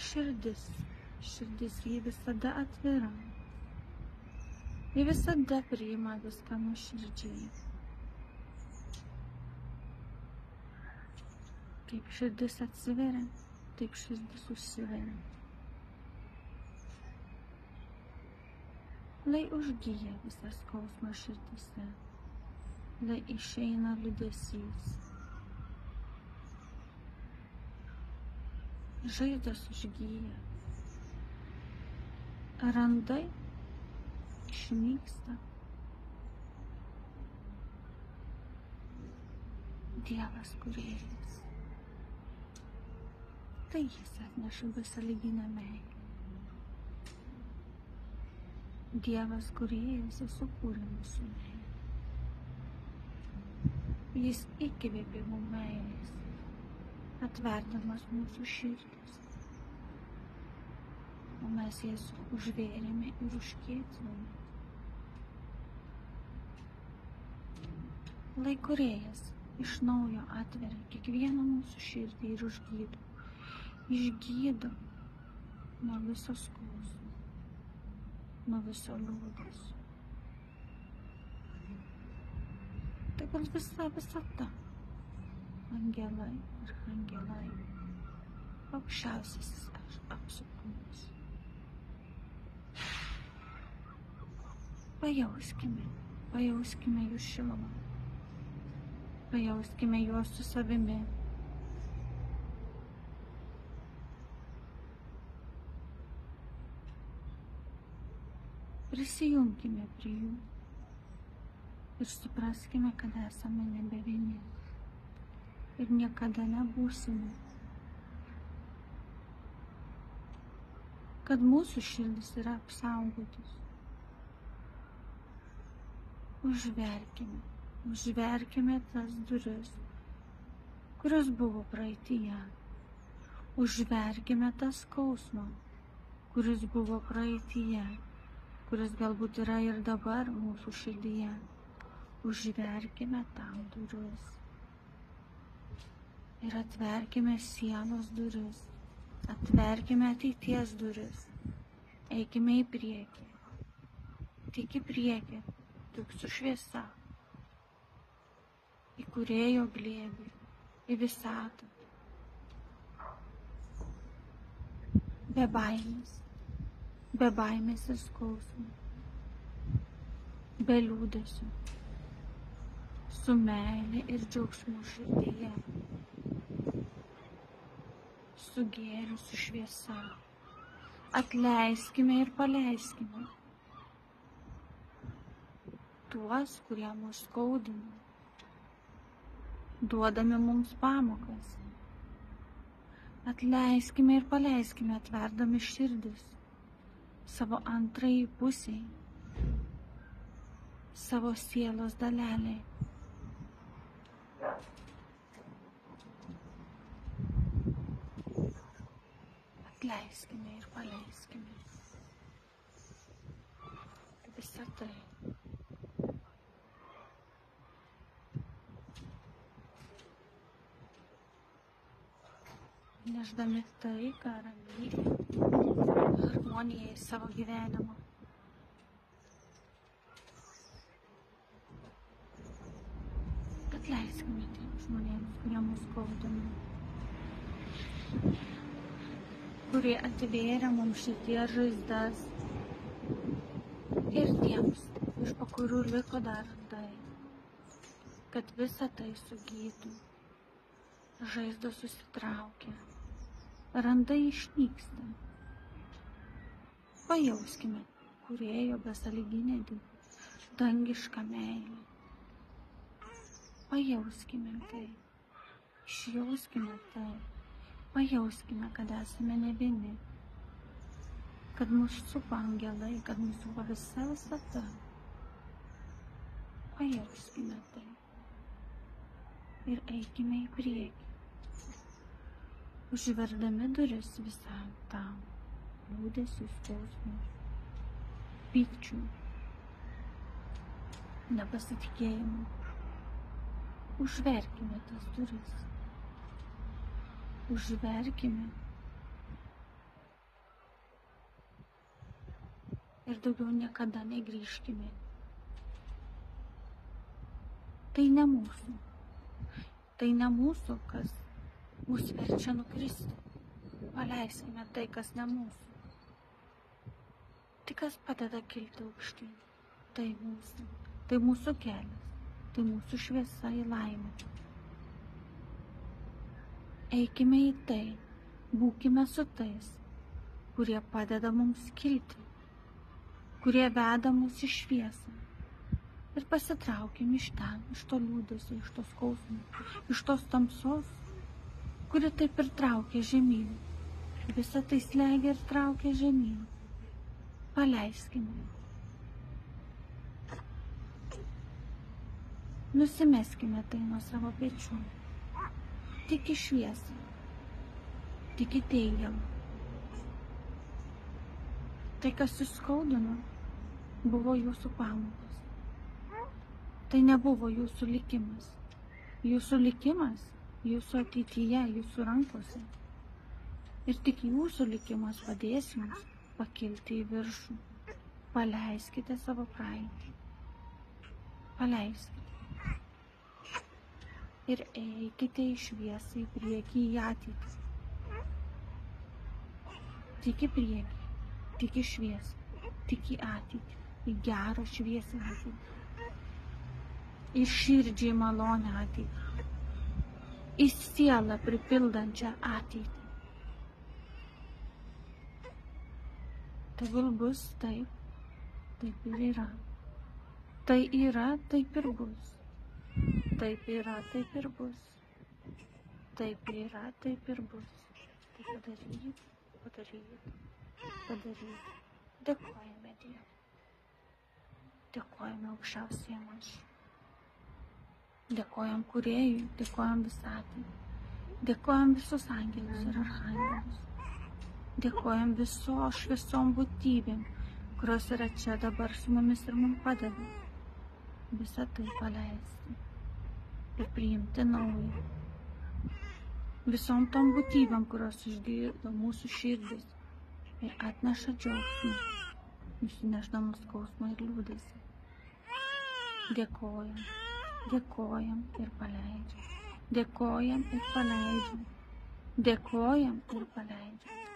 Širdis. Širdis ji visada atvira. Ji visada priima viską nuoširdžiai. Kaip širdis atsiveria, taip širdis užsiveria. Lai užgyja visas skausmas širdise, lai išeina liūdesys. Žaizdos užgyja, randai išnyksta. Dievas kūrėjas. Tai jis atneša besąlyginę meilę. Dievas kūrėjas jis sukūrė mūsų meilę. Jis įkvėpė mums meilės, atverdamas mūsų širdis. O mes jas užvėrėme ir užkietinome. Lai kūrėjas iš naujo atveria kiekvieną mūsų širdį ir užgydo. Išgydo nuo viso skausmo, nuo viso liūdesio. Tegul visa visata, angelai ir angelai, aukščiausiasis aš apsupumus. Pajauskime jų šilumą, pajauskime juos su savimi. Prisijunkime prie jų ir supraskime, kad esame nebe vieni ir niekada nebūsime. Kad mūsų širdis yra apsaugotis. Užverkime tas duris, kurios buvo praeityje. Užverkime tą skausmą, kuris buvo praeityje, kuris galbūt yra ir dabar mūsų širdyje. Užverkime tam duris ir atverkime sielos duris, atverkime ateities duris, eikime į priekį, tik į priekį, tik su šviesa, į kūrėjo glėbį, į visatą, be baimės ir skausmo, be liūdesio, su meile ir džiaugsmu širdyje, su gėriu, su šviesa. Atleiskime ir paleiskime tuos, kurie mus skaudina, duodami mums pamokas. Atleiskime ir paleiskime, atverdami širdis savo antrąjį pusiai, savo sielos daleliai. Atleiskime ir paleiskime visą tai. Nešdami taiką, ramybę, harmoniją į savo gyvenimą. Atleiskime tiems žmonėms, kurie mus skaudina, kurie atvėrė mums širdies žaizdas, ir tiems, iš po kurių liko dar randai, kad visa tai sugytų. Žaizdos susitraukia, randai išnyksta. Pajauskime kūrėjo besąlyginę dangišką meilę. Pajauskime tai, išjauskime tai, pajauskime, kad esame ne vieni, kad mus supa angelai, kad mus supa visa visata. Pajauskime tai ir eikime į priekį, užverdami duris visam tam liūdesiui, skausmui, pykčiui, nepasitikėjimui. Užverkime tas duris, užverkime ir daugiau niekada negrįžkime. Tai ne mūsų. Tai ne mūsų, kas mus verčia nukristi. Paleiskime tai, kas ne mūsų. Tai, kas padeda kilti aukštyn. Tai mūsų. Tai mūsų kelias. Tai mūsų šviesa į laimę. Eikime į tai. Būkime su tais, kurie padeda mums kilti. Kurie veda mus į šviesą. Ir pasitraukim iš ten, iš to liūdesio, iš to skausmo, iš tos tamsos, kuri taip ir traukia žemyn. Visą tai slegia ir traukia žemyn. Paleiskime. Nusimeskime tai nuo savo pečių. Tik į šviesą. Tik į teigiamą. Tai, kas jūs skaudino, buvo jūsų pamokos. Tai nebuvo jūsų likimas. Jūsų likimas, jūsų ateityje, jūsų rankose. Ir tik jūsų likimas padės jums pakilti į viršų. Paleiskite savo praeitį. Paleiskite. Ir eikite į šviesą, į priekį, į ateitį. Tik į priekį, tik į šviesą, tik į ateitį, į gerą šviesą ateitį. Į širdžiai malonę ateitį, į sielą pripildančią ateitį. Tegul bus taip, taip ir yra. Tai yra, taip ir bus. Taip yra, taip ir bus. Taip yra, taip ir bus. Tai padaryk, padaryk, padaryk. Dėkojame Dievui. Dėkojame aukščiausiajam aš. Dėkojam Kūrėjui, dėkojam Visatai, dėkojam visus angelus ir archangelus, dėkojam visom būtybėm, kurios yra čia dabar su mumis ir mums padeda visą tai paleisti ir priimti naują. Visom tom būtybėm, kurios išgirdo mūsų širdis ir atneša džiaugsmą, nusinešdamas skausmą ir liūdesį. Dėkojam. Dėkojam ir paleidžiam. Dėkojam ir paleidžiam. Dėkojam ir paleidžiam.